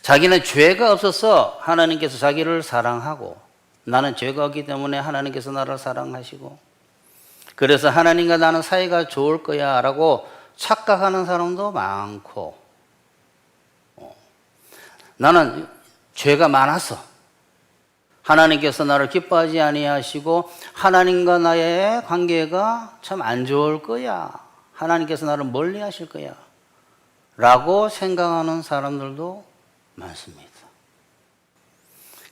자기는 죄가 없어서 하나님께서 자기를 사랑하고 나는 죄가 없기 때문에 하나님께서 나를 사랑하시고 그래서 하나님과 나는 사이가 좋을 거야 라고 착각하는 사람도 많고 나는 죄가 많아서 하나님께서 나를 기뻐하지 아니하시고 하나님과 나의 관계가 참 안 좋을 거야. 하나님께서 나를 멀리 하실 거야 라고 생각하는 사람들도 많습니다.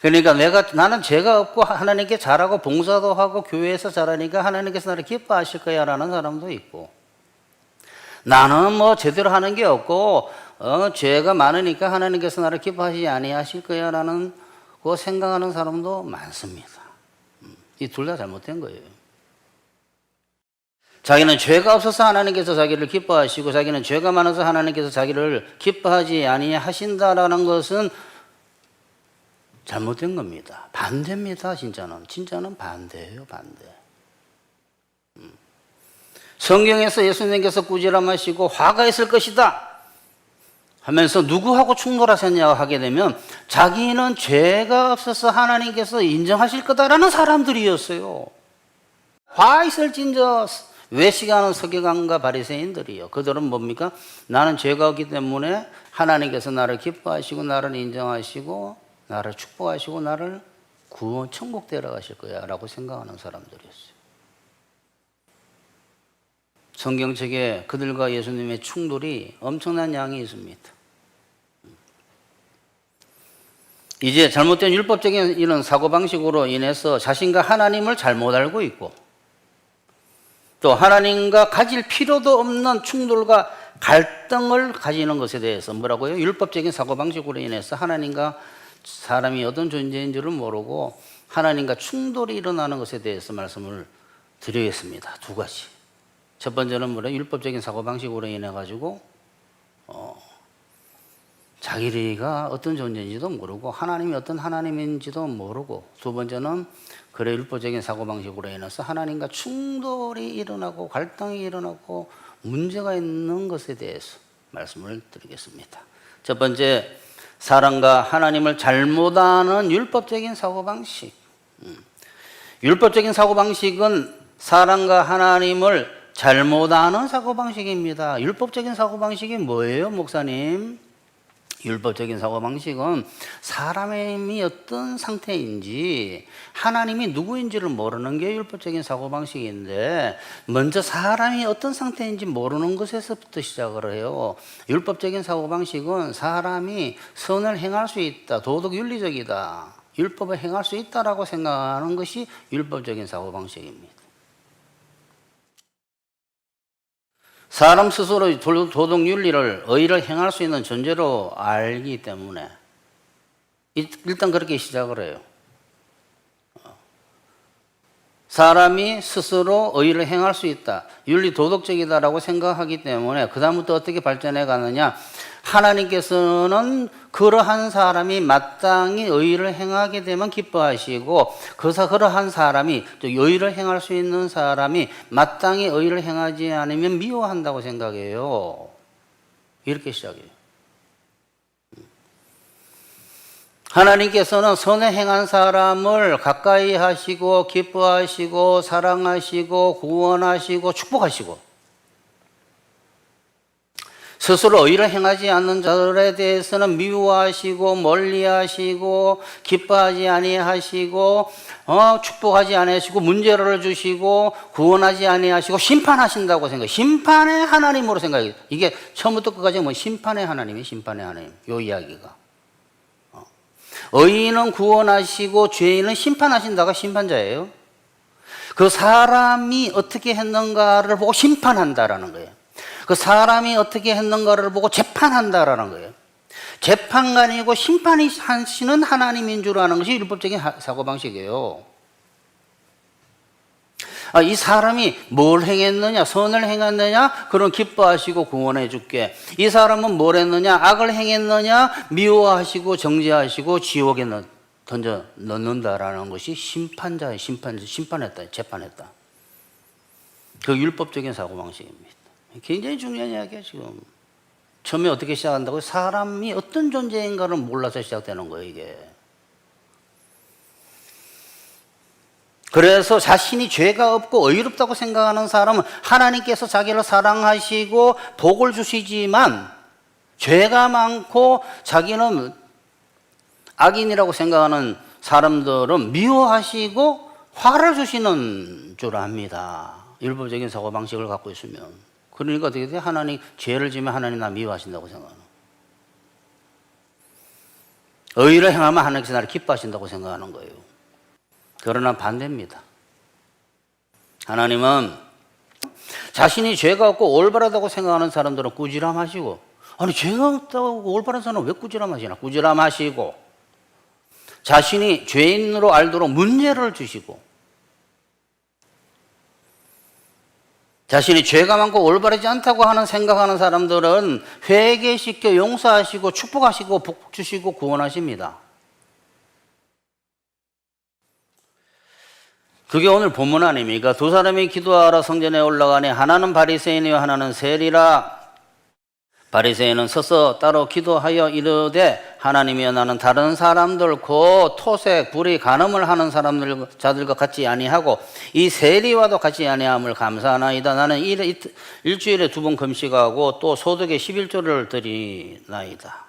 그러니까 나는 죄가 없고 하나님께 잘하고 봉사도 하고 교회에서 잘하니까 하나님께서 나를 기뻐하실 거야 라는 사람도 있고 나는 뭐 제대로 하는 게 없고 죄가 많으니까 하나님께서 나를 기뻐하지 아니하실 거야 라는 거 생각하는 사람도 많습니다. 이 둘 다 잘못된 거예요. 자기는 죄가 없어서 하나님께서 자기를 기뻐하시고 자기는 죄가 많아서 하나님께서 자기를 기뻐하지 아니하신다라는 것은 잘못된 겁니다. 반대입니다. 진짜는 반대예요. 반대. 성경에서 예수님께서 꾸지람하시고 화가 있을 것이다 하면서 누구하고 충돌하셨냐고 하게 되면 자기는 죄가 없어서 하나님께서 인정하실 거다라는 사람들이었어요. 화 있을진저 외식하는 서기관과 바리새인들이요. 그들은 뭡니까? 나는 죄가 없기 때문에 하나님께서 나를 기뻐하시고 나를 인정하시고 나를 축복하시고 나를 구원 천국 데려가실 거야 라고 생각하는 사람들이었어요. 성경책에 그들과 예수님의 충돌이 엄청난 양이 있습니다. 이제 잘못된 율법적인 이런 사고방식으로 인해서 자신과 하나님을 잘못 알고 있고 또 하나님과 가질 필요도 없는 충돌과 갈등을 가지는 것에 대해서 뭐라고요? 율법적인 사고방식으로 인해서 하나님과 사람이 어떤 존재인지를 모르고 하나님과 충돌이 일어나는 것에 대해서 말씀을 드리겠습니다. 두 가지. 첫 번째는 뭐래요? 율법적인 사고방식으로 인해 가지고 자기가 어떤 존재인지도 모르고 하나님이 어떤 하나님인지도 모르고 두 번째는 그래 율법적인 사고방식으로 인해서 하나님과 충돌이 일어나고 갈등이 일어나고 문제가 있는 것에 대해서 말씀을 드리겠습니다. 첫 번째, 사람과 하나님을 잘못 아는 율법적인 사고방식. 율법적인 사고방식은 사람과 하나님을 잘못 아는 사고방식입니다. 율법적인 사고방식이 뭐예요, 목사님? 율법적인 사고방식은 사람이 어떤 상태인지 하나님이 누구인지를 모르는 게 율법적인 사고방식인데 먼저 사람이 어떤 상태인지 모르는 것에서부터 시작을 해요. 율법적인 사고방식은 사람이 선을 행할 수 있다, 도덕윤리적이다, 율법을 행할 수 있다라고 생각하는 것이 율법적인 사고방식입니다. 사람 스스로 도덕윤리를 의의를 행할 수 있는 존재로 알기 때문에 일단 그렇게 시작을 해요. 사람이 스스로 의의를 행할 수 있다, 윤리 도덕적이다라고 생각하기 때문에 그 다음부터 어떻게 발전해 가느냐, 하나님께서는 그러한 사람이 마땅히 의의를 행하게 되면 기뻐하시고 그러한 사람이 또 의의를 행할 수 있는 사람이 마땅히 의의를 행하지 않으면 미워한다고 생각해요. 이렇게 시작해요. 하나님께서는 선에 행한 사람을 가까이 하시고 기뻐하시고 사랑하시고 구원하시고 축복하시고 스스로 의를 행하지 않는 자들에 대해서는 미워하시고 멀리하시고 기뻐하지 아니하시고 축복하지 아니하시고 문제를 주시고 구원하지 아니하시고 심판하신다고 생각해요. 심판의 하나님으로 생각해요. 이게 처음부터 끝까지 뭐 심판의 하나님이에요. 심판의 하나님. 요 이야기가. 의인은 구원하시고 죄인은 심판하신다가 심판자예요. 그 사람이 어떻게 했는가를 보고 심판한다라는 거예요. 그 사람이 어떻게 했는가를 보고 재판한다라는 거예요. 재판관이고 심판이 하시는 하나님인 줄 아는 것이 율법적인 사고방식이에요. 이 사람이 뭘 행했느냐, 선을 행했느냐, 그럼 기뻐하시고 구원해 줄게. 이 사람은 뭘 했느냐, 악을 행했느냐, 미워하시고 정죄하시고 지옥에 던져 넣는다라는 것이 심판자의 심판했다, 재판했다. 그 율법적인 사고방식입니다. 굉장히 중요한 이야기예요, 지금. 처음에 어떻게 시작한다고요? 사람이 어떤 존재인가를 몰라서 시작되는 거예요, 이게. 그래서 자신이 죄가 없고 의롭다고 생각하는 사람은 하나님께서 자기를 사랑하시고 복을 주시지만, 죄가 많고 자기는 악인이라고 생각하는 사람들은 미워하시고 화를 주시는 줄 압니다. 율법적인 사고방식을 갖고 있으면. 그러니까 어떻게 돼요? 하나님, 죄를 지면 하나님 나 미워하신다고 생각하는. 의를 행하면 하나님께서 나를 기뻐하신다고 생각하는 거예요. 그러나 반대입니다. 하나님은 자신이 죄가 없고 올바르다고 생각하는 사람들은 꾸지람하시고, 아니 죄가 없다고 올바른 사람은 왜 꾸지람하시나? 꾸지람하시고, 자신이 죄인으로 알도록 문제를 주시고, 자신이 죄가 많고 올바르지 않다고 생각하는 사람들은 회개시켜 용서하시고 축복하시고 복 주시고 구원하십니다. 그게 오늘 본문 아닙니까? 두 사람이 기도하러 성전에 올라가니 하나는 바리새인이요 하나는 세리라. 바리새인은 서서 따로 기도하여 이르되, 하나님이여 나는 다른 사람들 곧 토색, 불의, 간음을 하는 자들과 같이 아니하고 이 세리와도 같이 아니함을 감사하나이다. 나는 일주일에 2번 금식하고 또 소득의 11조를 드리나이다.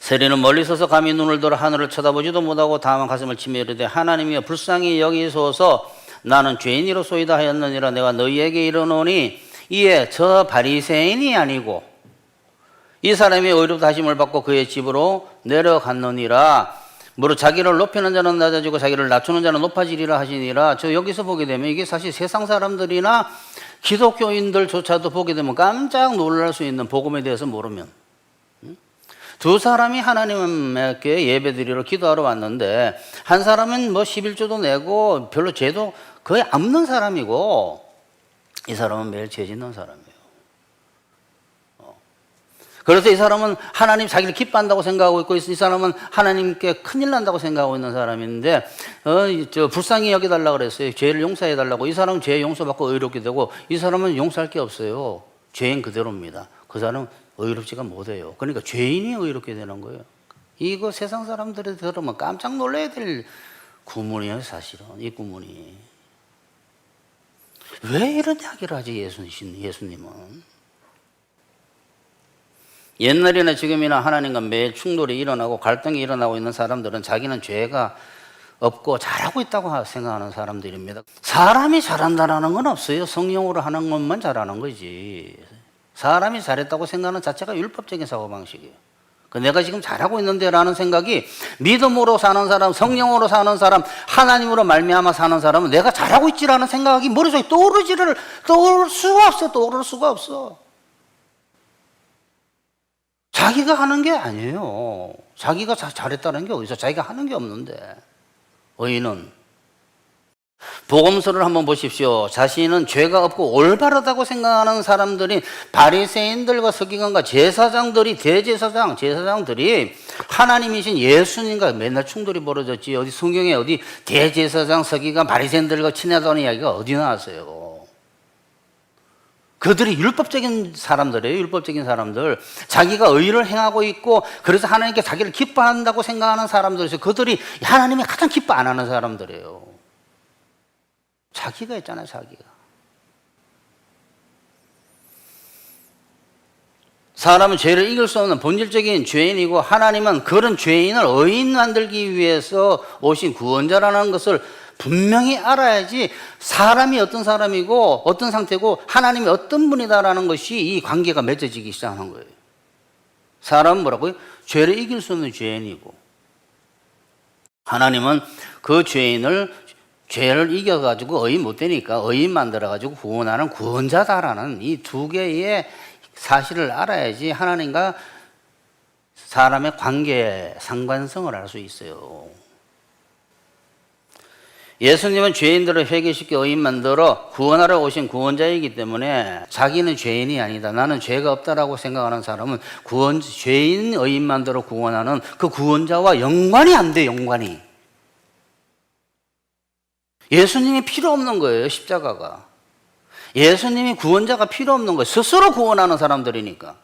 세리는 멀리 서서 감히 눈을 들어 하늘을 쳐다보지도 못하고 다만 가슴을 치며 이르되, 하나님이여 불쌍히 여기소서, 나는 죄인이로소이다 하였느니라. 내가 너희에게 이르노니 이에 저 바리새인이 아니고 이 사람이 의롭다 하심을 받고 그의 집으로 내려갔느니라. 무릇 자기를 높이는 자는 낮아지고 자기를 낮추는 자는 높아지리라 하시니라. 저 여기서 보게 되면 이게 사실 세상 사람들이나 기독교인들조차도 보게 되면 깜짝 놀랄 수 있는, 복음에 대해서 모르면. 두 사람이 하나님께 예배드리러 기도하러 왔는데, 한 사람은 뭐 11조도 내고 별로 죄도 거의 없는 사람이고, 이 사람은 매일 죄 짓는 사람이에요. 그래서 이 사람은 하나님 자기를 기뻐한다고 생각하고 있고, 이 사람은 하나님께 큰일 난다고 생각하고 있는 사람인데, 불쌍히 여겨달라고 그랬어요. 죄를 용서해달라고. 이 사람은 죄 용서받고 의롭게 되고, 이 사람은 용서할 게 없어요. 죄인 그대로입니다. 그 사람은 의롭지가 못해요. 그러니까 죄인이 의롭게 되는 거예요. 이거 세상 사람들이 들으면 깜짝 놀라야 될 구문이에요, 사실은. 이 구문이. 왜 이런 이야기를 하지, 예수님은? 옛날이나 지금이나 하나님과 매일 충돌이 일어나고 갈등이 일어나고 있는 사람들은 자기는 죄가 없고 잘하고 있다고 생각하는 사람들입니다. 사람이 잘한다는 건 없어요. 성령으로 하는 것만 잘하는 거지. 사람이 잘했다고 생각하는 자체가 율법적인 사고방식이에요. 내가 지금 잘하고 있는데 라는 생각이, 믿음으로 사는 사람, 성령으로 사는 사람, 하나님으로 말미암아 사는 사람은 내가 잘하고 있지라는 생각이 머릿속에 떠오를 수가 없어. 자기가 하는 게 아니에요. 자기가 잘했다는 게 어디서, 자기가 하는 게 없는데. 의인은 복음서를 한번 보십시오. 자신은 죄가 없고 올바르다고 생각하는 사람들이 바리새인들과 서기관과 제사장들이, 제사장들이 하나님이신 예수님과 맨날 충돌이 벌어졌지. 어디 성경에 어디 대제사장, 서기관, 바리새인들과 친하다는 이야기가 어디 나왔어요? 그들이 율법적인 사람들이에요. 율법적인 사람들. 자기가 의를 행하고 있고, 그래서 하나님께 자기를 기뻐한다고 생각하는 사람들이죠. 그들이 하나님이 가장 기뻐 안 하는 사람들이에요. 자기가 있잖아요, 자기가. 사람은 죄를 이길 수 없는 본질적인 죄인이고, 하나님은 그런 죄인을 의인 만들기 위해서 오신 구원자라는 것을 분명히 알아야지 사람이 어떤 사람이고 어떤 상태고 하나님이 어떤 분이다라는 것이 이 관계가 맺어지기 시작하는 거예요. 사람은 뭐라고요? 죄를 이길 수 없는 죄인이고, 하나님은 그 죄를 이겨가지고 의인 못 되니까 의인 만들어가지고 구원하는 구원자다라는 이 두 개의 사실을 알아야지 하나님과 사람의 관계, 상관성을 알 수 있어요. 예수님은 죄인들을 회개시켜 의인 만들어 구원하러 오신 구원자이기 때문에 자기는 죄인이 아니다, 나는 죄가 없다라고 생각하는 사람은 죄인 의인 만들어 구원하는 그 구원자와 연관이 안 돼, 연관이. 예수님이 필요 없는 거예요, 십자가가. 예수님이 구원자가 필요 없는 거예요. 스스로 구원하는 사람들이니까.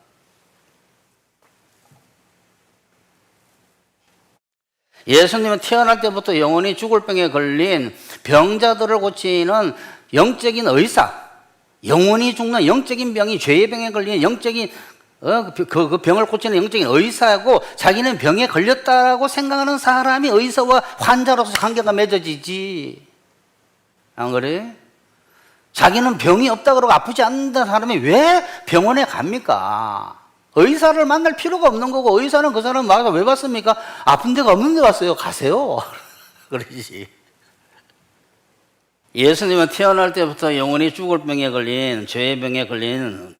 예수님은 태어날 때부터 영원히 죽을 병에 걸린 병자들을 고치는 영적인 의사, 영원히 죽는 영적인 병이 죄의 병에 걸린 영적인 그 병을 고치는 영적인 의사고, 자기는 병에 걸렸다고 생각하는 사람이 의사와 환자로서 관계가 맺어지지. 안 그래? 자기는 병이 없다 그러고 아프지 않는다는 사람이 왜 병원에 갑니까? 의사를 만날 필요가 없는 거고, 의사는 그 사람 와서 왜 봤습니까? 아픈 데가 없는데 왔어요. 가세요. 그러지. 예수님은 태어날 때부터 영원히 죽을 병에 걸린, 죄의 병에 걸린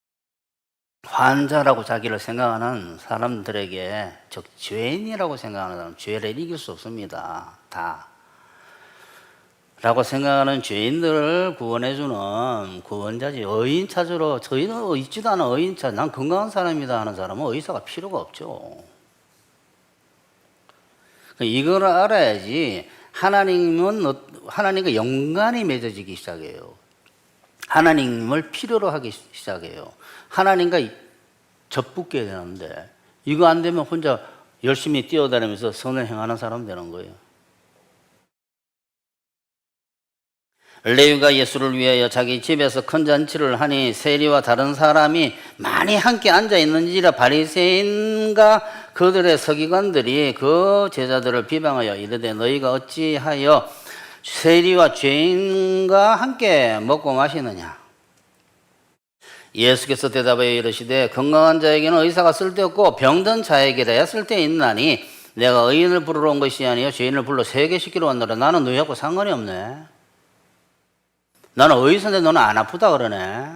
환자라고 자기를 생각하는 사람들에게, 즉 죄인이라고 생각하는 사람, 죄를 이길 수 없습니다. 다. 라고 생각하는 죄인들을 구원해주는 구원자지. 의인 찾으러, 저희는 있지도 않은 의인 찾, 난 건강한 사람이다 하는 사람은 의사가 필요가 없죠. 이걸 알아야지 하나님과 연관이 맺어지기 시작해요. 하나님을 필요로 하기 시작해요. 하나님과 접붙게 되는데, 이거 안 되면 혼자 열심히 뛰어다니면서 선을 행하는 사람 되는 거예요. 레위가 예수를 위하여 자기 집에서 큰 잔치를 하니 세리와 다른 사람이 많이 함께 앉아 있는지라 바리새인과 그들의 서기관들이 그 제자들을 비방하여 이르되 너희가 어찌하여 세리와 죄인과 함께 먹고 마시느냐. 예수께서 대답하여 이르시되 건강한 자에게는 의사가 쓸데없고 병든 자에게라야 쓸데있나니 내가 의인을 부르러 온 것이 아니요 죄인을 불러 세계시키러 왔노라. 나는 너희하고 상관이 없네. 나는 의사인데 너는 안 아프다 그러네.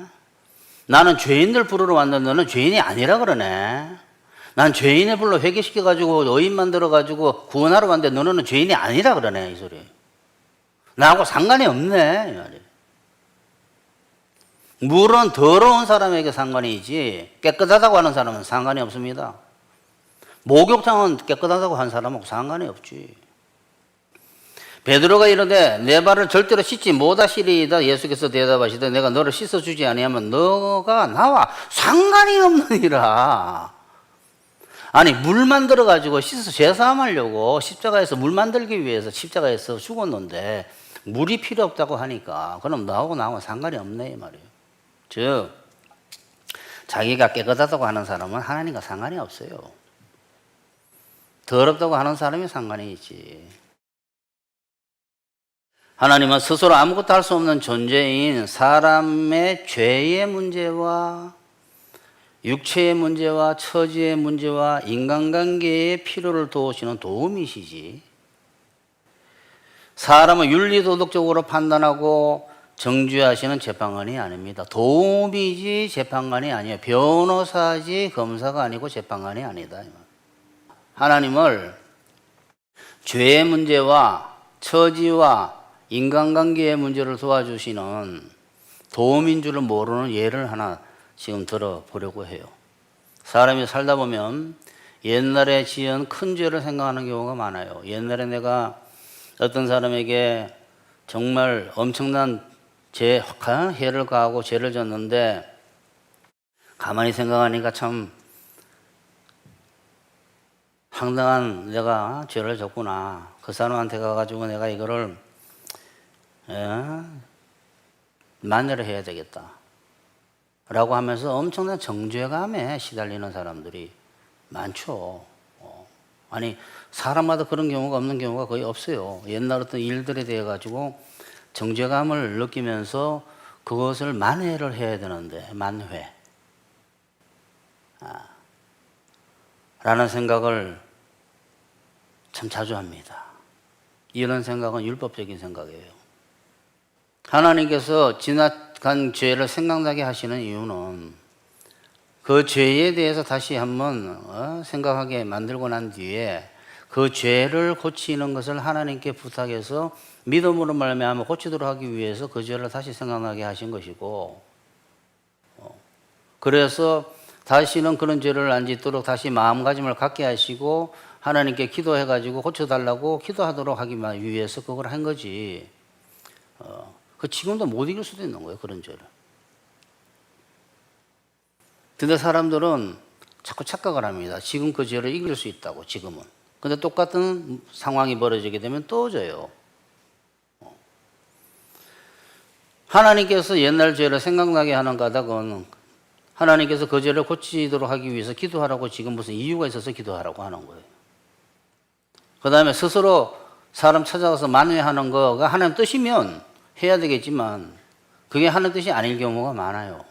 나는 죄인들 부르러 왔는데 너는 죄인이 아니라 그러네. 난 죄인을 불러 회개시켜가지고 의인 만들어가지고 구원하러 왔는데 너는 죄인이 아니라 그러네. 이 소리. 나하고 상관이 없네. 이 말이에요. 물은 더러운 사람에게 상관이 있지 깨끗하다고 하는 사람은 상관이 없습니다. 목욕탕은 깨끗하다고 하는 사람하고 상관이 없지. 베드로가 이르되 내 발을 절대로 씻지 못하시리이다. 예수께서 대답하시되 내가 너를 씻어주지 아니하면 너가 나와 상관이 없느니라. 아니 물 만들어 가지고 씻어서 제사함하려고 십자가에서 물 만들기 위해서 십자가에서 죽었는데 물이 필요 없다고 하니까 그럼 너하고 나하고 상관이 없네 이 말이에요. 즉 자기가 깨끗하다고 하는 사람은 하나님과 상관이 없어요. 더럽다고 하는 사람이 상관이 있지. 하나님은 스스로 아무것도 할 수 없는 존재인 사람의 죄의 문제와 육체의 문제와 처지의 문제와 인간관계의 필요를 도우시는 도우미시지, 사람을 윤리도덕적으로 판단하고 정죄하시는 재판관이 아닙니다. 도우미지 재판관이 아니에요. 변호사지 검사가 아니고 재판관이 아니다. 하나님을 죄의 문제와 처지와 인간관계의 문제를 도와주시는 도움인 줄을 모르는 예를 하나 지금 들어보려고 해요. 사람이 살다 보면 옛날에 지은 큰 죄를 생각하는 경우가 많아요. 옛날에 내가 어떤 사람에게 정말 엄청난 해를 가하고 죄를 졌는데 가만히 생각하니까 참 황당한 내가 죄를 졌구나. 그 사람한테 가가지고 내가 이거를 만회를 해야 되겠다 라고 하면서 엄청난 정죄감에 시달리는 사람들이 많죠. 아니 사람마다 그런 경우가 없는 경우가 거의 없어요. 옛날 어떤 일들에 대해 가지고 정죄감을 느끼면서 그것을 만회를 해야 되는데 만회 라는 생각을 참 자주 합니다. 이런 생각은 율법적인 생각이에요. 하나님께서 지나간 죄를 생각나게 하시는 이유는 그 죄에 대해서 다시 한번 생각하게 만들고 난 뒤에 그 죄를 고치는 것을 하나님께 부탁해서 믿음으로 말미암아 고치도록 하기 위해서 그 죄를 다시 생각나게 하신 것이고, 그래서 다시는 그런 죄를 안 짓도록 다시 마음가짐을 갖게 하시고 하나님께 기도해가지고 고쳐달라고 기도하도록 하기 위해서 그걸 한 거지. 그 지금도 못 이길 수도 있는 거예요, 그런 죄를. 근데 사람들은 자꾸 착각을 합니다. 지금 그 죄를 이길 수 있다고, 지금은. 근데 똑같은 상황이 벌어지게 되면 또 져요. 하나님께서 옛날 죄를 생각나게 하는 까닭은 하나님께서 그 죄를 고치도록 하기 위해서 기도하라고 지금 무슨 이유가 있어서 기도하라고 하는 거예요. 그 다음에 스스로 사람 찾아가서 만회하는 거가 하나님 뜻이면 해야 되겠지만 그게 하나님 뜻이 아닐 경우가 많아요.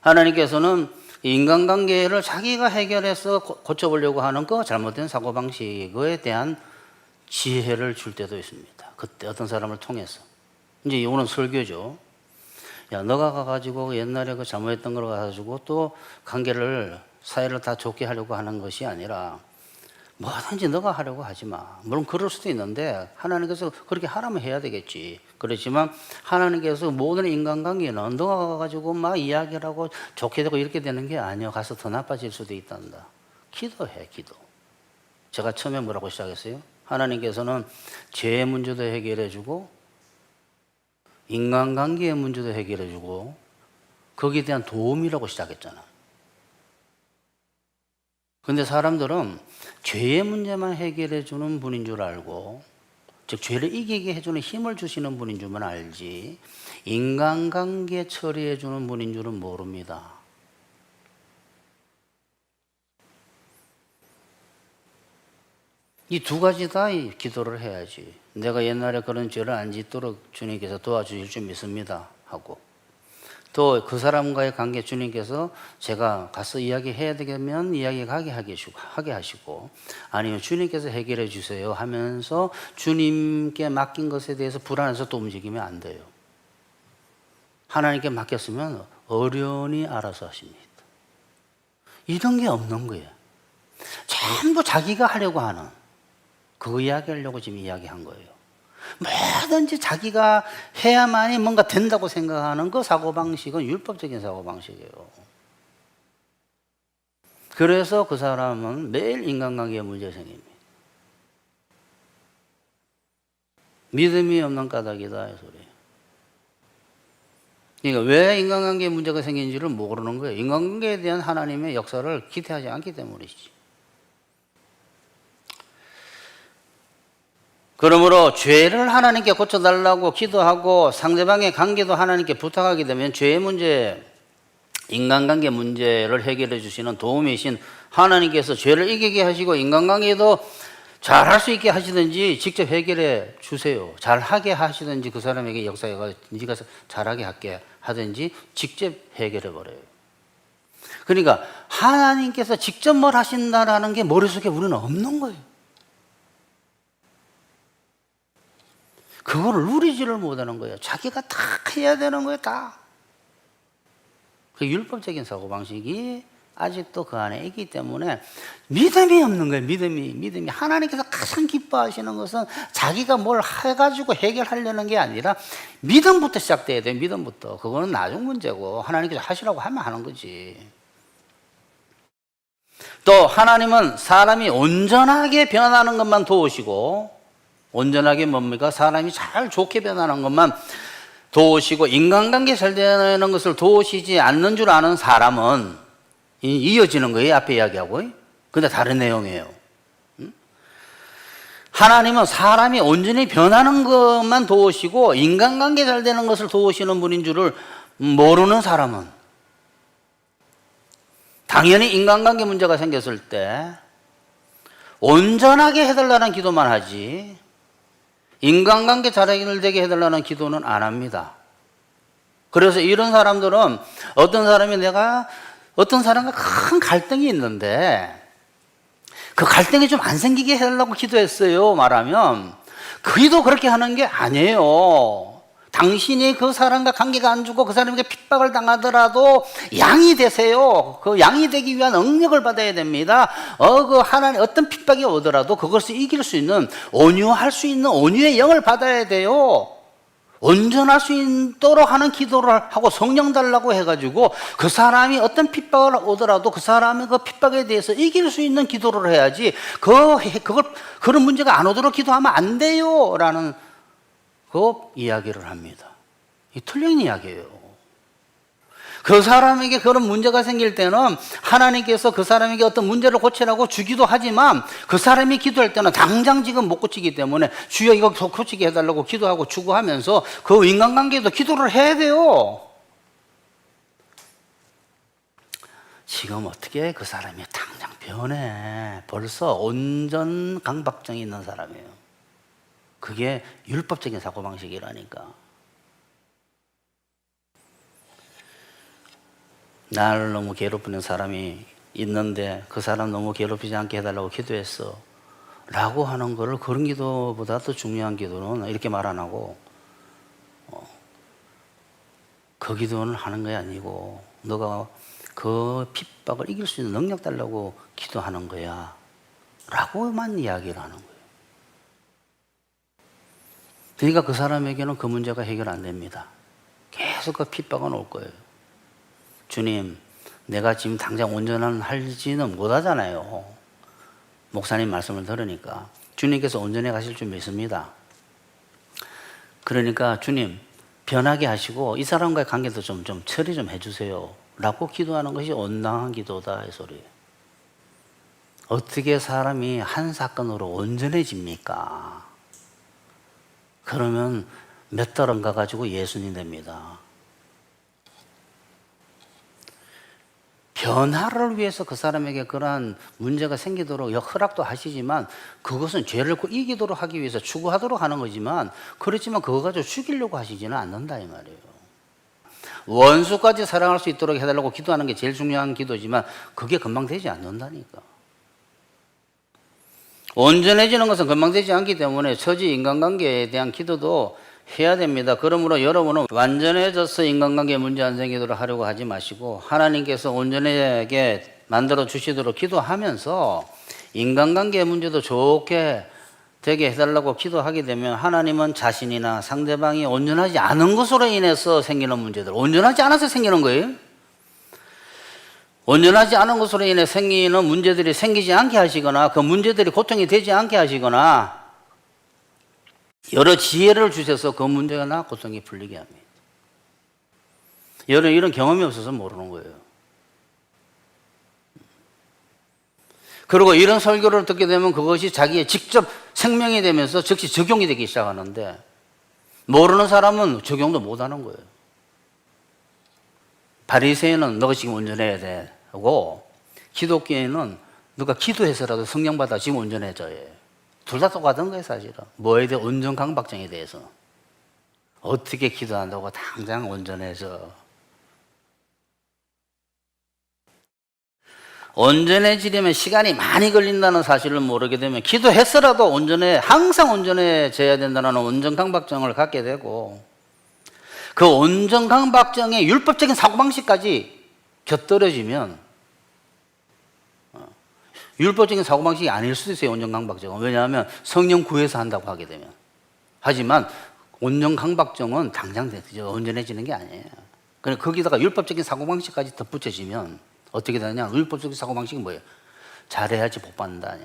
하나님께서는 인간관계를 자기가 해결해서 고쳐보려고 하는 거 잘못된 사고방식에 대한 지혜를 줄 때도 있습니다. 그때 어떤 사람을 통해서. 이제 이거는 설교죠. 야, 너가 가가지고 옛날에 그 잘못했던 걸 가지고 또 관계를, 사회를 다 좋게 하려고 하는 것이 아니라 뭐든지 너가 하려고 하지 마. 물론 그럴 수도 있는데 하나님께서 그렇게 하라면 해야 되겠지. 그렇지만 하나님께서 모든 인간관계는 너가 가가지고 막 이야기를 하고 좋게 되고 이렇게 되는 게 아니야. 가서 더 나빠질 수도 있단다. 기도해, 기도. 제가 처음에 뭐라고 시작했어요? 하나님께서는 죄의 문제도 해결해주고 인간관계의 문제도 해결해주고 거기에 대한 도움이라고 시작했잖아. 근데 사람들은 죄의 문제만 해결해주는 분인 줄 알고, 즉 죄를 이기게 해주는 힘을 주시는 분인 줄만 알지 인간관계 처리해주는 분인 줄은 모릅니다. 이 두 가지 다 기도를 해야지. 내가 옛날에 그런 죄를 안 짓도록 주님께서 도와주실 줄 믿습니다 하고, 또 그 사람과의 관계 주님께서 제가 가서 이야기해야 되면 이야기 하게 하시고, 아니면 주님께서 해결해 주세요 하면서 주님께 맡긴 것에 대해서 불안해서 또 움직이면 안 돼요. 하나님께 맡겼으면 어련히 알아서 하십니다. 이런 게 없는 거예요. 전부 자기가 하려고 하는, 그거 이야기하려고 지금 이야기한 거예요. 뭐든지 자기가 해야만이 뭔가 된다고 생각하는 그 사고방식은 율법적인 사고방식이에요. 그래서 그 사람은 매일 인간관계에 문제가 생깁니다. 믿음이 없는 까닭이다 이 소리예요. 그러니까 왜 인간관계에 문제가 생긴지를 모르는 거예요. 인간관계에 대한 하나님의 역사를 기대하지 않기 때문이지. 그러므로 죄를 하나님께 고쳐달라고 기도하고 상대방의 관계도 하나님께 부탁하게 되면 죄의 문제, 인간관계 문제를 해결해 주시는 도움이신 하나님께서 죄를 이기게 하시고 인간관계도 잘할 수 있게 하시든지 직접 해결해 주세요. 잘하게 하시든지 그 사람에게 역사가 네가 잘하게 할게 하든지 직접 해결해 버려요. 그러니까 하나님께서 직접 뭘 하신다라는 게 머릿속에 우리는 없는 거예요. 그거를 누리지를 못하는 거예요. 자기가 다 해야 되는 거예요, 다. 그 율법적인 사고방식이 아직도 그 안에 있기 때문에 믿음이 없는 거예요, 믿음이. 하나님께서 가장 기뻐하시는 것은 자기가 뭘 해가지고 해결하려는 게 아니라 믿음부터 시작돼야 돼요, 믿음부터. 그거는 나중 문제고 하나님께서 하시라고 하면 하는 거지. 또 하나님은 사람이 온전하게 변하는 것만 도우시고, 온전하게 뭡니까? 사람이 잘 좋게 변하는 것만 도우시고 인간관계 잘 되는 것을 도우시지 않는 줄 아는 사람은 이어지는 거예요. 앞에 이야기하고. 근데 다른 내용이에요. 하나님은 사람이 온전히 변하는 것만 도우시고 인간관계 잘 되는 것을 도우시는 분인 줄을 모르는 사람은 당연히 인간관계 문제가 생겼을 때 온전하게 해달라는 기도만 하지 인간관계 잘 해결되게 해달라는 기도는 안 합니다. 그래서 이런 사람들은 어떤 사람과 큰 갈등이 있는데 그 갈등이 좀 안 생기게 해달라고 기도했어요 말하면 그 기도 그렇게 하는 게 아니에요. 당신이 그 사람과 관계가 안 좋고 그 사람에게 핍박을 당하더라도 양이 되세요. 그 양이 되기 위한 능력을 받아야 됩니다. 그 하나님 어떤 핍박이 오더라도 그것을 이길 수 있는 온유할 수 있는 온유의 영을 받아야 돼요. 온전할 수 있도록 하는 기도를 하고 성령 달라고 해가지고 그 사람이 어떤 핍박을 오더라도 그 사람의 그 핍박에 대해서 이길 수 있는 기도를 해야지 그런 문제가 안 오도록 기도하면 안 돼요 라는 그 이야기를 합니다. 이 틀린 이야기예요. 그 사람에게 그런 문제가 생길 때는 하나님께서 그 사람에게 어떤 문제를 고치라고 주기도 하지만 그 사람이 기도할 때는 당장 지금 못 고치기 때문에 주여 이거 더 고치게 해달라고 기도하고 추구하면서 그 인간관계도 기도를 해야 돼요. 지금 어떻게 그 사람이 당장 변해. 벌써 온전 강박증이 있는 사람이에요. 그게 율법적인 사고방식이라니까. 나를 너무 괴롭히는 사람이 있는데 그 사람 너무 괴롭히지 않게 해달라고 기도했어 라고 하는 거를 그런 기도보다 더 중요한 기도는 이렇게 말 안 하고 그 기도는 하는 게 아니고 너가 그 핍박을 이길 수 있는 능력 달라고 기도하는 거야 라고만 이야기를 하는 거예요. 그러니까 그 사람에게는 그 문제가 해결 안 됩니다. 계속 그 핍박은 올 거예요. 주님, 내가 지금 당장 온전할지는 못하잖아요. 목사님 말씀을 들으니까 주님께서 온전해 가실 줄 믿습니다. 그러니까 주님 변하게 하시고 이 사람과의 관계도 좀 처리 좀 해주세요 라고 기도하는 것이 온당한 기도다 이 소리예요. 어떻게 사람이 한 사건으로 온전해집니까? 그러면 몇 달 안 가가지고 예수님 됩니다. 변화를 위해서 그 사람에게 그러한 문제가 생기도록 허락도 하시지만 그것은 죄를 이기도록 하기 위해서 추구하도록 하는 거지만 그렇지만 그거 가지고 죽이려고 하시지는 않는다 이 말이에요. 원수까지 사랑할 수 있도록 해달라고 기도하는 게 제일 중요한 기도지만 그게 금방 되지 않는다니까. 온전해지는 것은 금방 되지 않기 때문에 처지 인간관계에 대한 기도도 해야 됩니다. 그러므로 여러분은 완전해져서 인간관계에 문제 안 생기도록 하려고 하지 마시고 하나님께서 온전하게 만들어 주시도록 기도하면서 인간관계의 문제도 좋게 되게 해달라고 기도하게 되면 하나님은 자신이나 상대방이 온전하지 않은 것으로 인해서 생기는 문제들, 온전하지 않아서 생기는 거예요. 온전하지 않은 것으로 인해 생기는 문제들이 생기지 않게 하시거나 그 문제들이 고통이 되지 않게 하시거나 여러 지혜를 주셔서 그 문제나 고통이 풀리게 합니다. 여러분 이런 경험이 없어서 모르는 거예요. 그리고 이런 설교를 듣게 되면 그것이 자기의 직접 생명이 되면서 즉시 적용이 되기 시작하는데 모르는 사람은 적용도 못하는 거예요. 바리새인은 너가 지금 온전해야 되고 기독교인은 너가 기도해서라도 성령 받아 지금 온전해져야 해. 둘 다 똑같은 거예요 사실은. 뭐에 대해 온전 강박증에 대해서 어떻게 기도한다고 당장 온전해져. 온전해지려면 시간이 많이 걸린다는 사실을 모르게 되면 기도했어라도 항상 온전해져야 된다는 온전 강박증을 갖게 되고 그 온전 강박증의 율법적인 사고방식까지 곁들여지면 율법적인 사고방식이 아닐 수도 있어요. 온전 강박증은. 왜냐하면 성령 구해서 한다고 하게 되면. 하지만 온전 강박증은 당장 온전해지는 게 아니에요. 그러니까 거기다가 율법적인 사고방식까지 덧붙여지면 어떻게 되느냐. 율법적인 사고방식이 뭐예요? 잘해야지 복 받는다.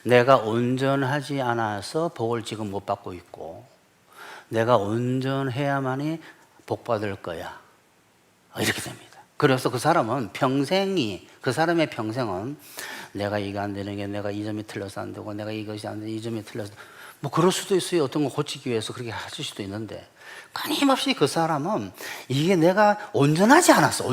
내가 온전하지 않아서 복을 지금 못 받고 있고 내가 온전해야만이 복 받을 거야. 이렇게 됩니다. 그래서 그 사람의 평생은 내가 이거 안 되는 게 내가 이 점이 틀려서 안 되고 내가 이것이 안 되고 이 점이 틀려서 뭐 그럴 수도 있어요. 어떤 거 고치기 위해서 그렇게 하실 수도 있는데 끊임없이 그 사람은 이게 내가 온전하지 않았어.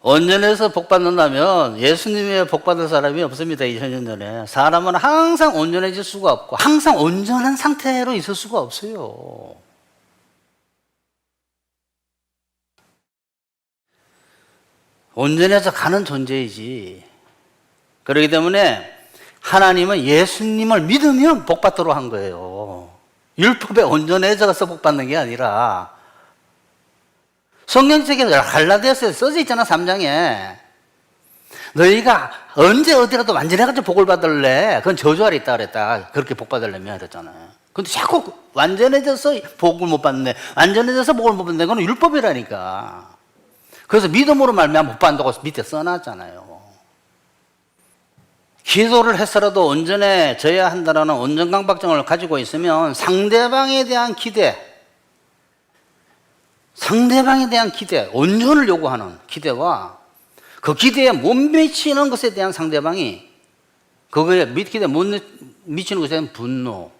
온전해서 복 받는다면 예수님의 복 받을 사람이 없습니다. 2000년 전에. 사람은 항상 온전해질 수가 없고 항상 온전한 상태로 있을 수가 없어요. 온전해서 가는 존재이지. 그렇기 때문에 하나님은 예수님을 믿으면 복 받도록 한 거예요. 율법에 온전해져서 복 받는 게 아니라 성경책에 갈라디아서에 써져 있잖아. 3장에 너희가 언제 어디라도 완전해가지고 복을 받을래? 그건 저주 아래 있다 그랬다. 그렇게 복 받으려면 그랬잖아요. 근데 자꾸 완전해져서 복을 못 받는데 완전해져서 복을 못 받는데 그건 율법이라니까. 그래서 믿음으로 말미암아 못 받는다고 밑에 써놨잖아요. 기도를 해서라도 온전해져야 한다는 온전 강박증을 가지고 있으면 상대방에 대한 기대, 상대방에 대한 기대, 온전을 요구하는 기대와 그 기대에 못 미치는 것에 대한 상대방이 그거에 기대에 못 미치는 것에 대한 분노로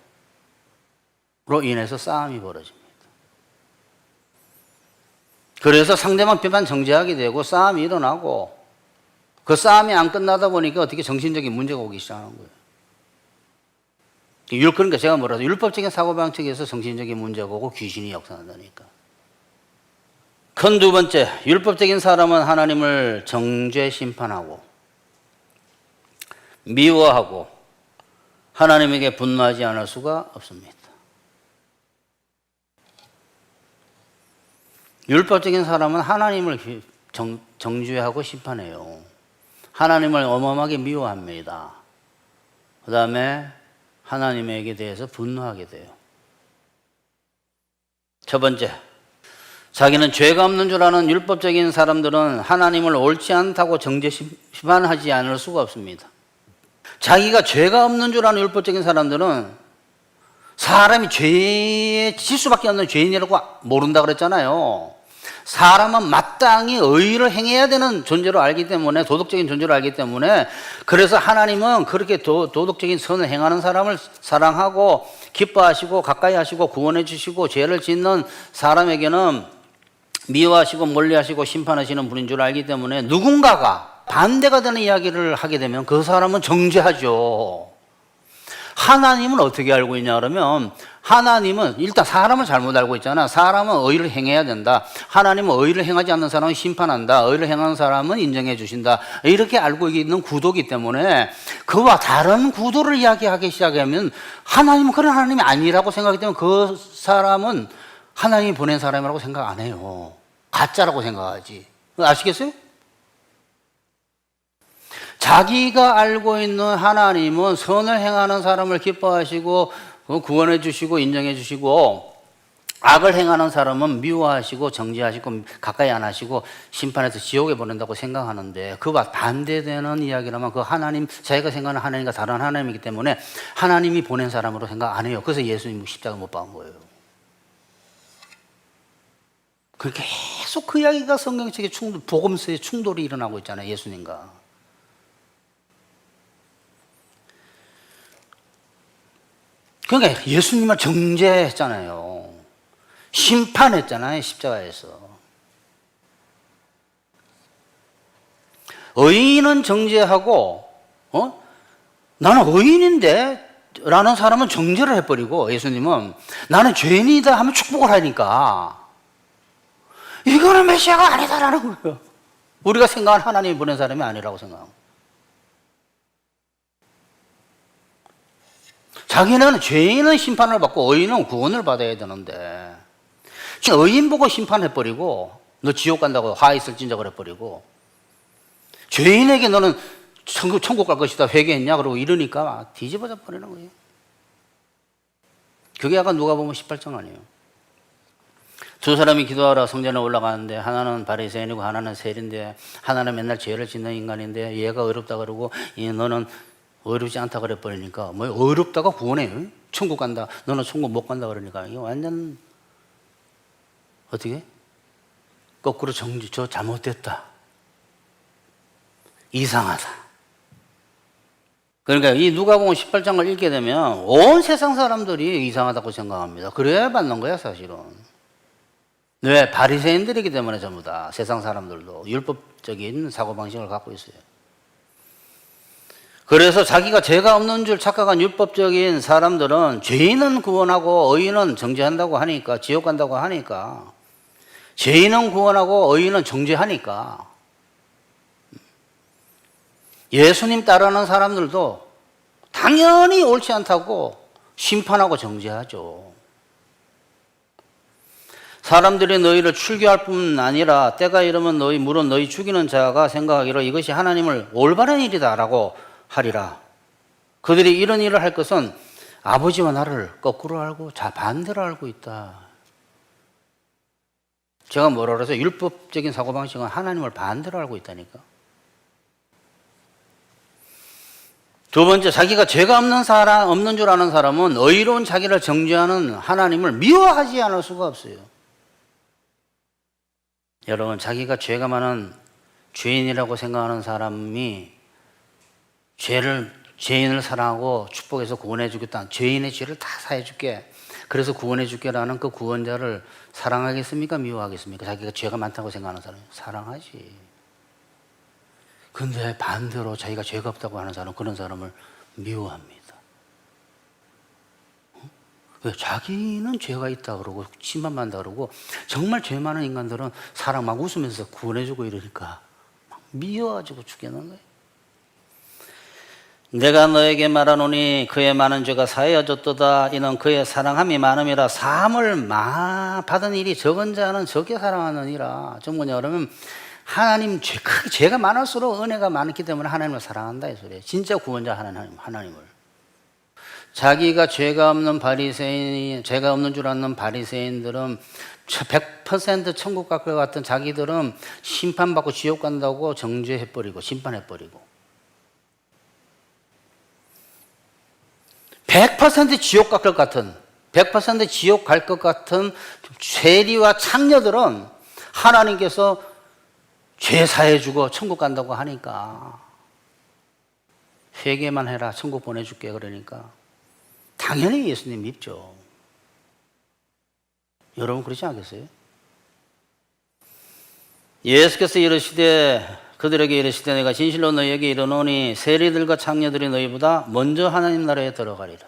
인해서 싸움이 벌어집니다. 그래서 상대방 비판 정지하게 되고 싸움이 일어나고 그 싸움이 안 끝나다 보니까 어떻게 정신적인 문제가 오기 시작하는 거예요. 그러니까 제가 뭐라도 율법적인 사고방식에서 정신적인 문제가 오고 귀신이 역사한다니까. 큰 두 번째, 율법적인 사람은 하나님을 정죄 심판하고 미워하고 하나님에게 분노하지 않을 수가 없습니다. 율법적인 사람은 하나님을 정죄하고 심판해요. 하나님을 어마어마하게 미워합니다. 그 다음에 하나님에게 대해서 분노하게 돼요. 첫 번째, 자기는 죄가 없는 줄 아는 율법적인 사람들은 하나님을 옳지 않다고 정죄 심판하지 않을 수가 없습니다. 자기가 죄가 없는 줄 아는 율법적인 사람들은 사람이 죄에 질 수밖에 없는 죄인이라고 모른다 그랬잖아요. 사람은 마땅히 의의를 행해야 되는 존재로 알기 때문에, 도덕적인 존재로 알기 때문에, 그래서 하나님은 그렇게 도덕적인 선을 행하는 사람을 사랑하고 기뻐하시고 가까이 하시고 구원해 주시고 죄를 짓는 사람에게는 미워하시고 멀리하시고 심판하시는 분인 줄 알기 때문에 누군가가 반대가 되는 이야기를 하게 되면 그 사람은 정죄하죠. 하나님은 어떻게 알고 있냐 그러면, 하나님은 일단 사람을 잘못 알고 있잖아. 사람은 의의를 행해야 된다. 하나님은 의의를 행하지 않는 사람은 심판한다. 의의를 행하는 사람은 인정해 주신다. 이렇게 알고 있는 구도이기 때문에 그와 다른 구도를 이야기하기 시작하면 하나님은 그런 하나님이 아니라고 생각하기 때문에 그 사람은 하나님이 보낸 사람이라고 생각 안 해요. 가짜라고 생각하지. 아시겠어요? 자기가 알고 있는 하나님은 선을 행하는 사람을 기뻐하시고 구원해 주시고 인정해 주시고, 악을 행하는 사람은 미워하시고 정죄하시고 가까이 안 하시고 심판해서 지옥에 보낸다고 생각하는데, 그와 반대되는 이야기라면 그 하나님, 자기가 생각하는 하나님과 다른 하나님이기 때문에 하나님이 보낸 사람으로 생각 안 해요. 그래서 예수님 십자가 못 박은 거예요. 계속 그 이야기가 성경책에 복음서에 충돌이 일어나고 있잖아요. 예수님과. 그러니까 예수님을 정죄했잖아요. 심판했잖아요. 십자가에서. 의인은 정죄하고 나는 의인인데 라는 사람은 정죄를 해버리고, 예수님은 나는 죄인이다 하면 축복을 하니까 이거는 메시아가 아니다라는 거예요. 우리가 생각하는 하나님이 보낸 사람이 아니라고 생각합니다. 자기는 죄인은 심판을 받고 의인은 구원을 받아야 되는데, 의인 보고 심판해버리고 너 지옥 간다고 화 있을 진작을 해버리고, 죄인에게 너는 천국 갈 것이다 회개했냐 그러고 이러니까 막 뒤집어져 버리는 거예요. 그게 아까 누가복음 18장 아니에요. 두 사람이 기도하러 성전에 올라가는데 하나는 바리새인이고 하나는 세리인데, 하나는 맨날 죄를 짓는 인간인데 얘가 어렵다 그러고 너는 어렵지 않다 그래 버리니까, 뭐 어렵다가 구원해? 천국 간다. 너는 천국 못 간다 그러니까 이게 완전 어떻게? 거꾸로 정지. 저 잘못됐다. 이상하다. 그러니까 이 누가복음 18장을 읽게 되면 온 세상 사람들이 이상하다고 생각합니다. 그래야 받는 거야 사실은. 왜? 바리새인들이기 때문에 전부 다. 세상 사람들도 율법적인 사고방식을 갖고 있어요. 그래서 자기가 죄가 없는 줄 착각한 율법적인 사람들은 죄인은 구원하고 의인은 정죄한다고 하니까, 지옥 간다고 하니까, 죄인은 구원하고 의인은 정죄하니까, 예수님 따르는 사람들도 당연히 옳지 않다고 심판하고 정죄하죠. 사람들이 너희를 출교할 뿐 아니라 때가 이르면 물은 너희 죽이는 자가 생각하기로 이것이 하나님을 올바른 일이다라고 하리라. 그들이 이런 일을 할 것은 아버지와 나를 거꾸로 알고 반대로 알고 있다. 제가 뭐라 그래서 율법적인 사고방식은 하나님을 반대로 알고 있다니까. 두 번째, 자기가 죄가 없는 줄 아는 사람은 의로운 자기를 정죄하는 하나님을 미워하지 않을 수가 없어요. 여러분, 자기가 죄가 많은 죄인이라고 생각하는 사람이 죄인을 사랑하고 축복해서 구원해 주겠다. 죄인의 죄를 다 사해 줄게. 그래서 구원해 줄게라는 그 구원자를 사랑하겠습니까? 미워하겠습니까? 자기가 죄가 많다고 생각하는 사람이 사랑하지. 근데 반대로 자기가 죄가 없다고 하는 사람, 그런 사람을 미워합니다. 왜? 자기는 죄가 있다 그러고 심판받는다 그러고, 정말 죄 많은 인간들은 사람 막 웃으면서 구원해주고 이러니까 막 미워가지고 죽겠는 거예요. 내가 너에게 말하노니 그의 많은 죄가 사하여졌도다. 이는 그의 사랑함이 많음이라. 사함을 받은 일이 적은 자는 적게 사랑하느니라. 좀 뭐냐 그러면 하나님 죄가 많을수록 은혜가 많기 때문에 하나님을 사랑한다 이 소리예요. 진짜 구원자 하나님을. 자기가 죄가 없는 죄가 없는 줄 아는 바리새인들은 100% 천국 갈 것 같은 자기들은 심판받고 지옥 간다고 정죄해버리고 심판해버리고 100% 지옥 갈 것 같은 100% 지옥 갈 것 같은 세리와 창녀들은 하나님께서 죄 사해주고 천국 간다고 하니까 회개만 해라 천국 보내줄게 그러니까 당연히 예수님 믿죠. 여러분 그렇지 않겠어요? 예수께서 그들에게 이르시되 내가 진실로 너희에게 이르노니 세리들과 창녀들이 너희보다 먼저 하나님 나라에 들어가리라.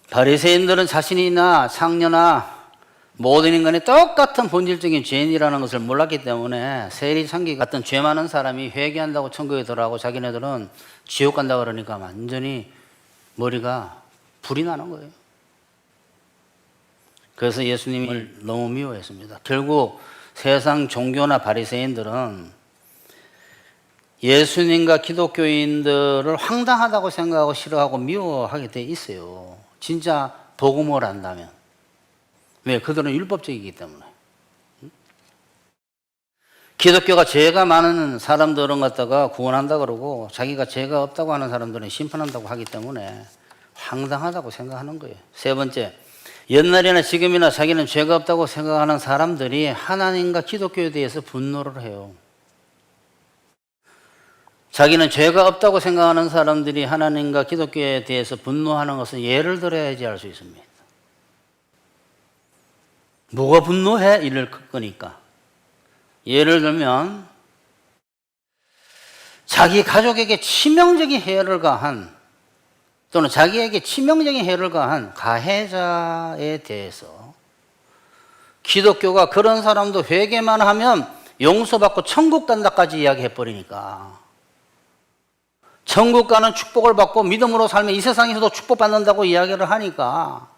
바리새인들은 자신이나 창녀나 모든 인간이 똑같은 본질적인 죄인이라는 것을 몰랐기 때문에 세리 창기 같은 죄 많은 사람이 회개한다고 천국에 들어가고 자기네들은 지옥 간다 그러니까 완전히 머리가 불이 나는 거예요. 그래서 예수님을 너무 미워했습니다. 결국 세상 종교나 바리새인들은 예수님과 기독교인들을 황당하다고 생각하고 싫어하고 미워하게 돼 있어요. 진짜 복음을 안다면. 왜? 그들은 율법적이기 때문에. 기독교가 죄가 많은 사람들은 갖다가 구원한다 그러고 자기가 죄가 없다고 하는 사람들은 심판한다고 하기 때문에 황당하다고 생각하는 거예요. 세 번째, 옛날이나 지금이나 자기는 죄가 없다고 생각하는 사람들이 하나님과 기독교에 대해서 분노를 해요. 자기는 죄가 없다고 생각하는 사람들이 하나님과 기독교에 대해서 분노하는 것은 예를 들어야지 알 수 있습니다. 뭐가 분노해? 이럴 거니까. 예를 들면 자기 가족에게 치명적인 해를 가한 또는 자기에게 치명적인 해를 가한 가해자에 대해서 기독교가 그런 사람도 회개만 하면 용서받고 천국 간다까지 이야기해버리니까 천국 가는 축복을 받고 믿음으로 살면 이 세상에서도 축복받는다고 이야기를 하니까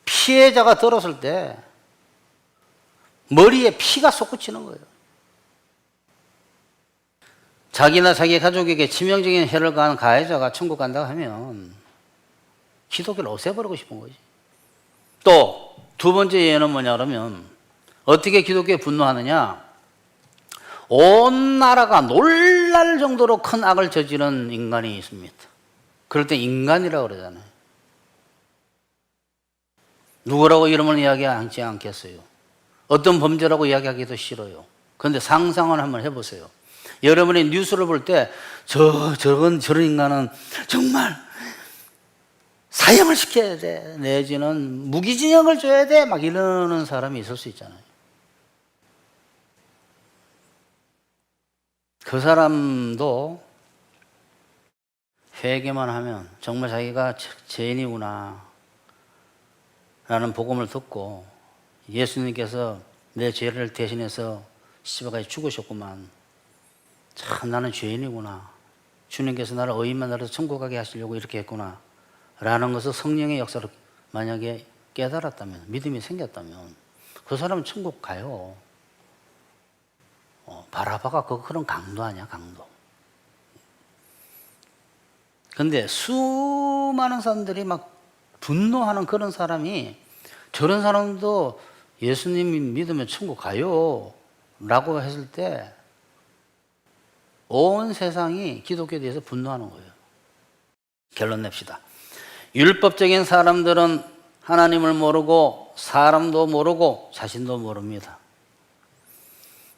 피해자가 들었을 때 머리에 피가 솟구치는 거예요. 자기나 자기 가족에게 치명적인 해를 가한 가해자가 천국 간다고 하면 기독교를 없애버리고 싶은 거지. 또 두 번째 예는 뭐냐 그러면 어떻게 기독교에 분노하느냐. 온 나라가 놀랄 정도로 큰 악을 저지른 인간이 있습니다. 그럴 때 인간이라고 그러잖아요. 누구라고 이름을 이야기하지 않겠어요. 어떤 범죄라고 이야기하기도 싫어요. 그런데 상상을 한번 해보세요. 여러분이 뉴스를 볼 때 저런 인간은 정말 사형을 시켜야 돼 내지는 무기징역을 줘야 돼 막 이러는 사람이 있을 수 있잖아요. 그 사람도 회개만 하면 정말 자기가 죄인이구나 라는 복음을 듣고 예수님께서 내 죄를 대신해서 십자가에 죽으셨구만. 참 나는 죄인이구나. 주님께서 나를 의인만 나라서 천국 가게 하시려고 이렇게 했구나 라는 것을 성령의 역사로 만약에 깨달았다면 믿음이 생겼다면 그 사람은 천국 가요. 바라바가 그런 강도 아니야 강도. 근데 수많은 사람들이 막 분노하는 그런 사람이 저런 사람도 예수님 믿으면 천국 가요 라고 했을 때 온 세상이 기독교에 대해서 분노하는 거예요. 결론 냅시다. 율법적인 사람들은 하나님을 모르고 사람도 모르고 자신도 모릅니다.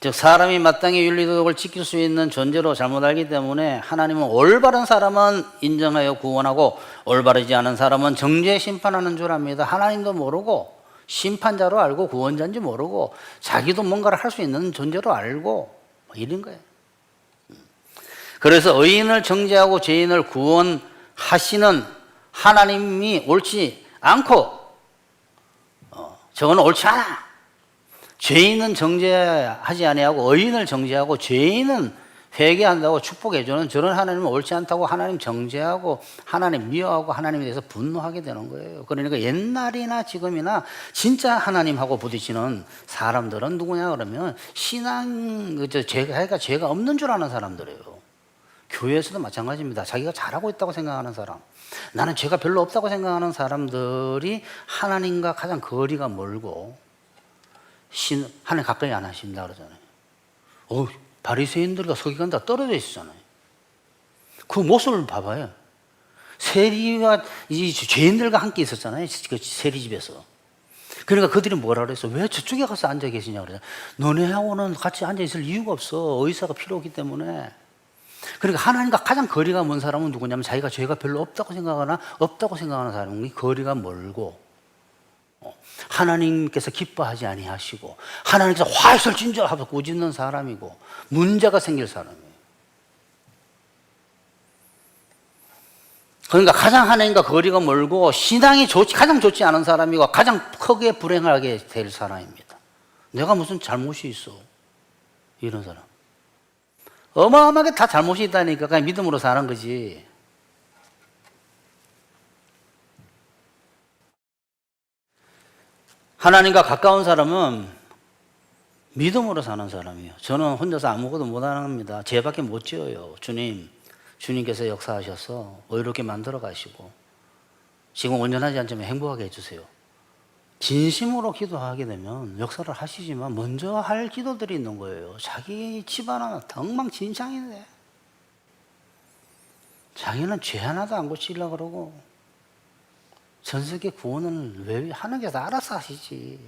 즉 사람이 마땅히 윤리도덕을 지킬 수 있는 존재로 잘못 알기 때문에 하나님은 올바른 사람은 인정하여 구원하고 올바르지 않은 사람은 정죄 심판하는 줄 압니다. 하나님도 모르고 심판자로 알고 구원자인지 모르고 자기도 뭔가를 할 수 있는 존재로 알고 이런 거예요. 그래서 의인을 정죄하고 죄인을 구원하시는 하나님이 옳지 않고 저거는 옳지 않아. 죄인은 정죄하지 아니하고 의인을 정죄하고 죄인은 회개한다고 축복해주는 저런 하나님은 옳지 않다고 하나님 정죄하고 하나님 미워하고 하나님에 대해서 분노하게 되는 거예요. 그러니까 옛날이나 지금이나 진짜 하나님하고 부딪히는 사람들은 누구냐 그러면 죄가 없는 줄 아는 사람들이에요. 교회에서도 마찬가지입니다. 자기가 잘하고 있다고 생각하는 사람, 나는 죄가 별로 없다고 생각하는 사람들이 하나님과 가장 거리가 멀고 하나님 가까이 안 하신다 그러잖아요. 바리새인들과 서기관들 떨어져 있었잖아요. 그 모습을 봐봐요. 세리와 이 죄인들과 함께 있었잖아요. 그 세리집에서. 그러니까 그들이 뭐라 그랬어? 왜 저쪽에 가서 앉아 계시냐 그러잖아요. 너네하고는 같이 앉아 있을 이유가 없어. 의사가 필요 없기 때문에. 그러니까 하나님과 가장 거리가 먼 사람은 누구냐면 자기가 죄가 별로 없다고 생각하는 사람이 거리가 멀고 하나님께서 기뻐하지 아니하시고 하나님께서 화해를 진저하고 꾸짖는 사람이고 문제가 생길 사람이에요. 그러니까 가장 하나님과 거리가 멀고 신앙이 가장 좋지 않은 사람이고 가장 크게 불행하게 될 사람입니다. 내가 무슨 잘못이 있어? 이런 사람. 어마어마하게 다 잘못이 있다니까 그냥 믿음으로 사는 거지. 하나님과 가까운 사람은 믿음으로 사는 사람이에요. 저는 혼자서 아무것도 못 합니다. 죄밖에 못 지어요. 주님께서 역사하셔서 의롭게 만들어 가시고 지금 온전하지 않지만 행복하게 해주세요. 진심으로 기도하게 되면 역사를 하시지만 먼저 할 기도들이 있는 거예요. 자기 집안은 엉망진창인데 자기는 죄 하나도 안 고치려고 그러고 전 세계 구원은 왜 하나님께서 알아서 하시지.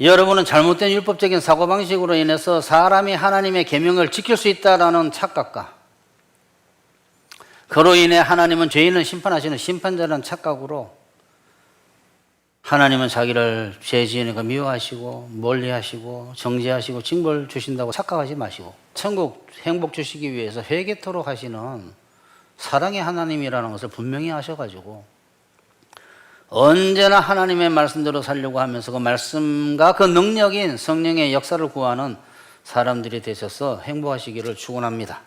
여러분은 잘못된 율법적인 사고방식으로 인해서 사람이 하나님의 계명을 지킬 수 있다라는 착각과 그로 인해 하나님은 죄인을 심판하시는 심판자라는 착각으로 하나님은 자기를 죄 지으니까 미워하시고 멀리하시고 정죄하시고 징벌 주신다고 착각하지 마시고 천국 행복 주시기 위해서 회개토록 하시는 사랑의 하나님이라는 것을 분명히 아셔가지고 언제나 하나님의 말씀대로 살려고 하면서 그 말씀과 그 능력인 성령의 역사를 구하는 사람들이 되셔서 행복하시기를 축원합니다.